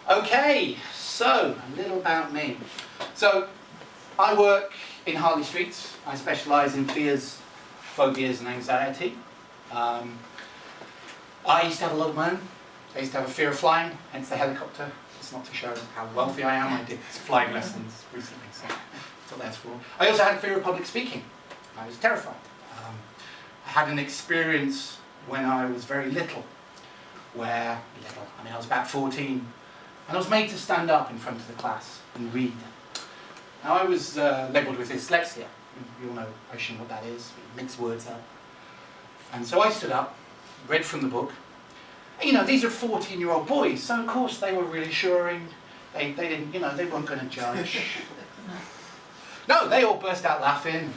Okay, so a little about me. So I work in Harley Street. I specialise in fears, phobias and anxiety. I used to have a lot of my own. I used to have a fear of flying, hence the helicopter. It's not to show how wealthy I am. I did flying lessons recently, so that's what that's for. I also had a fear of public speaking. I was terrified. I had an experience when I was very little, I was about 14, and I was made to stand up in front of the class and read. Now I was labelled with dyslexia. You all know, I assume, what that is. We mix words up. And so I stood up, read from the book. And, you know, these are 14-year-old boys, so of course they were reassuring. They didn't, you know, they weren't going to judge. No, they all burst out laughing,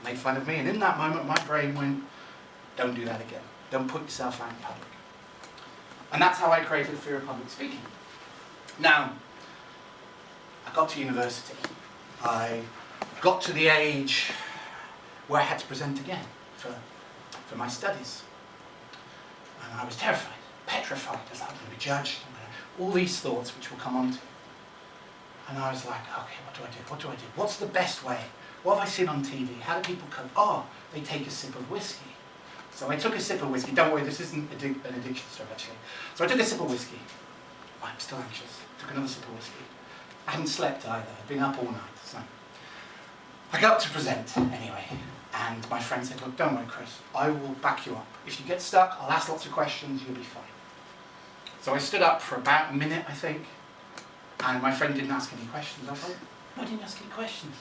made fun of me, and in that moment my brain went, don't do that again. Don't put yourself out in public. And that's how I created a fear of public speaking. Now, I got to university. I got to the age where I had to present again for my studies. And I was terrified, petrified, as I'm going to be judged. All these thoughts which we'll come on to. And I was like, okay, what do I do? What do I do? What's the best way? What have I seen on TV? How do people cope? Oh, they take a sip of whiskey. So I took a sip of whiskey. Don't worry, this isn't an addiction story, actually. So I took a sip of whiskey. I'm still anxious. Took another sip of whiskey. I hadn't slept either. I'd been up all night. So I got up to present anyway. And my friend said, look, don't worry, Chris. I will back you up. If you get stuck, I'll ask lots of questions. You'll be fine. So I stood up for about a minute, I think. And my friend didn't ask any questions. I was like, why didn't you ask any questions?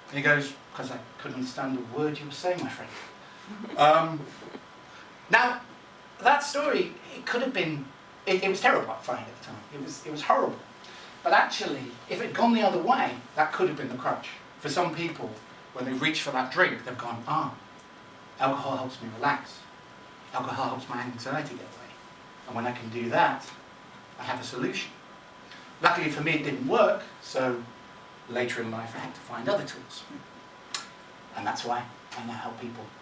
And he goes, because I couldn't understand a word you were saying, my friend. Now, that story, it could have been, it was terrifying at the time. It was horrible. But actually, if it had gone the other way, that could have been the crutch. For some people, when they reach for that drink, they've gone, alcohol helps me relax. Alcohol helps my anxiety get away. And when I can do that, I have a solution. Luckily for me, it didn't work, so later in life I had to find other tools. And that's why I now help people